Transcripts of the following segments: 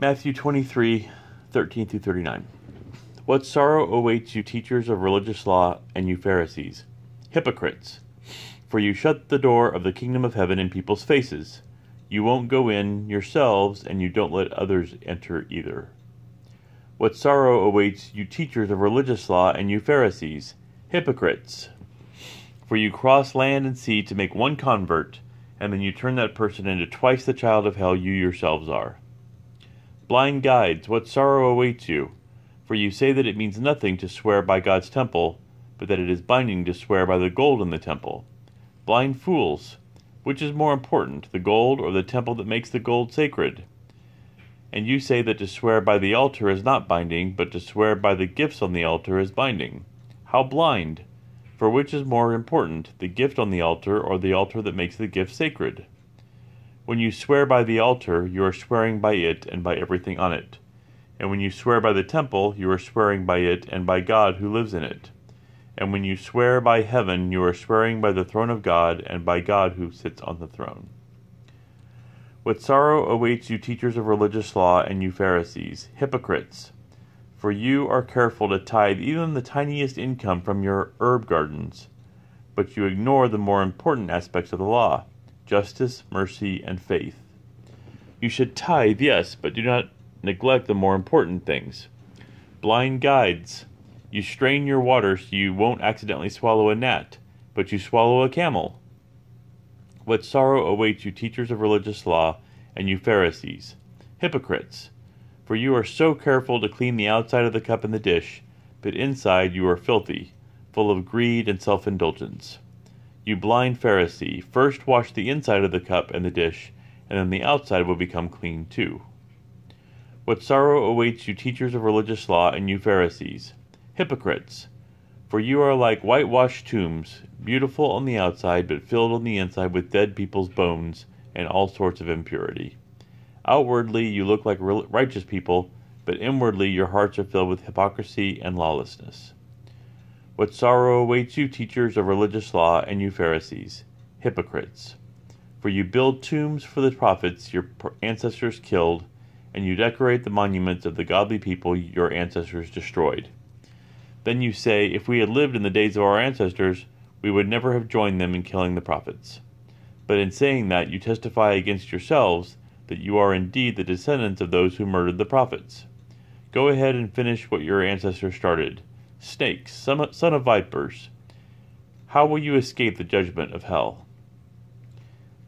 Matthew 23:13-39. What sorrow awaits you, teachers of religious law, and you Pharisees, hypocrites! For you shut the door of the kingdom of heaven in people's faces. You won't go in yourselves, and you don't let others enter either. What sorrow awaits you, teachers of religious law, and you Pharisees, hypocrites! For you cross land and sea to make one convert, and then you turn that person into twice the child of hell you yourselves are. Blind guides, what sorrow awaits you! For you say that it means nothing to swear by God's temple, but that it is binding to swear by the gold in the temple. Blind fools! Which is more important, the gold or the temple that makes the gold sacred? And you say that to swear by the altar is not binding, but to swear by the gifts on the altar is binding. How blind! For which is more important, the gift on the altar or the altar that makes the gift sacred? When you swear by the altar, you are swearing by it and by everything on it. And when you swear by the temple, you are swearing by it and by God who lives in it. And when you swear by heaven, you are swearing by the throne of God and by God who sits on the throne. What sorrow awaits you, teachers of religious law, and you Pharisees, hypocrites! For you are careful to tithe even the tiniest income from your herb gardens, but you ignore the more important aspects of the law: justice, mercy, and faith. You should tithe, yes, but do not neglect the more important things. Blind guides! You strain your water so you won't accidentally swallow a gnat, but you swallow a camel. What sorrow awaits you, teachers of religious law, and you Pharisees, hypocrites! For you are so careful to clean the outside of the cup and the dish, but inside you are filthy, full of greed and self-indulgence. You blind Pharisee, first wash the inside of the cup and the dish, and then the outside will become clean too. What sorrow awaits you, teachers of religious law, and you Pharisees, hypocrites! For you are like whitewashed tombs, beautiful on the outside, but filled on the inside with dead people's bones and all sorts of impurity. Outwardly you look like righteous people, but inwardly your hearts are filled with hypocrisy and lawlessness. What sorrow awaits you, teachers of religious law, and you Pharisees, hypocrites! For you build tombs for the prophets your ancestors killed, and you decorate the monuments of the godly people your ancestors destroyed. Then you say, if we had lived in the days of our ancestors, we would never have joined them in killing the prophets. But in saying that, you testify against yourselves that you are indeed the descendants of those who murdered the prophets. Go ahead and finish what your ancestors started. Snakes, son of vipers! How will you escape the judgment of hell?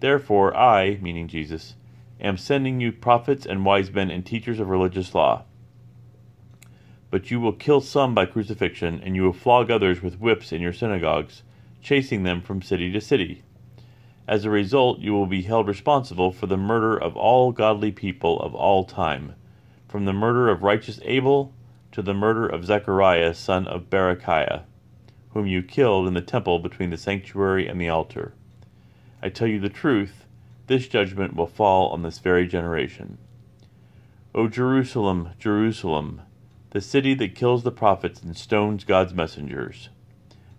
Therefore I, meaning Jesus, am sending you prophets and wise men and teachers of religious law. But you will kill some by crucifixion, and you will flog others with whips in your synagogues, chasing them from city to city. As a result, you will be held responsible for the murder of all godly people of all time, from the murder of righteous Abel to the murder of Zechariah son of Berechiah, whom you killed in the temple between the sanctuary and the altar. I tell you the truth, this judgment will fall on this very generation. O Jerusalem, Jerusalem, the city that kills the prophets and stones God's messengers!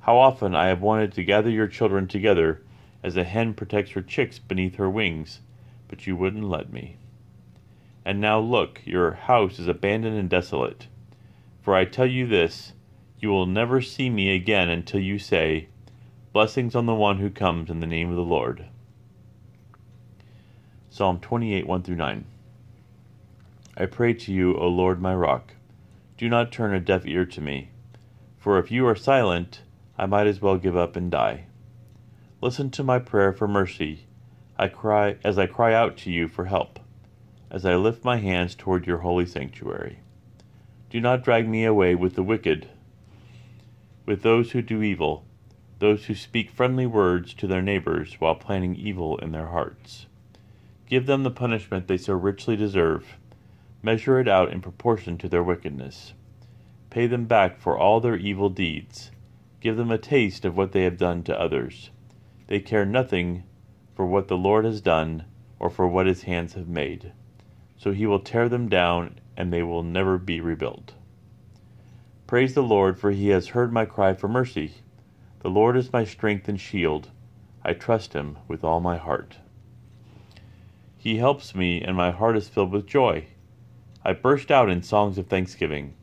How often I have wanted to gather your children together, as a hen protects her chicks beneath her wings, but you wouldn't let me. And now look, your house is abandoned and desolate. For I tell you this, you will never see me again until you say, Blessings on the one who comes in the name of the Lord. Psalm 28, 1-9. I pray to you, O Lord my rock. Do not turn a deaf ear to me. For if you are silent, I might as well give up and die. Listen to my prayer for mercy. I cry out to you for help, as I lift my hands toward your holy sanctuary. Do not drag me away with the wicked, with those who do evil, those who speak friendly words to their neighbors while planning evil in their hearts. Give them the punishment they so richly deserve. Measure it out in proportion to their wickedness. Pay them back for all their evil deeds. Give them a taste of what they have done to others. They care nothing for what the Lord has done or for what his hands have made. So he will tear them down, and they will never be rebuilt. Praise the Lord, for he has heard my cry for mercy. The Lord is my strength and shield. I trust him with all my heart. He helps me, and my heart is filled with joy. I burst out in songs of thanksgiving.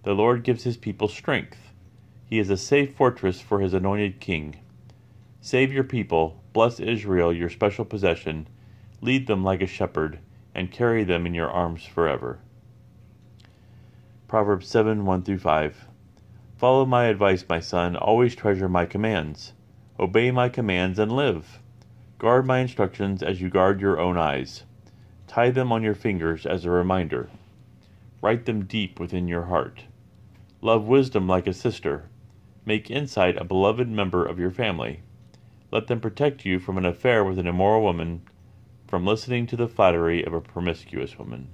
The Lord gives his people strength. He is a safe fortress for his anointed king. Save your people, bless Israel, your special possession, lead them like a shepherd, and carry them in your arms forever. Proverbs 7:1-5. Follow my advice, my son, always treasure my commands. Obey my commands and live. Guard my instructions as you guard your own eyes. Tie them on your fingers as a reminder. Write them deep within your heart. Love wisdom like a sister. Make insight a beloved member of your family. Let them protect you from an affair with an immoral woman, from listening to the flattery of a promiscuous woman.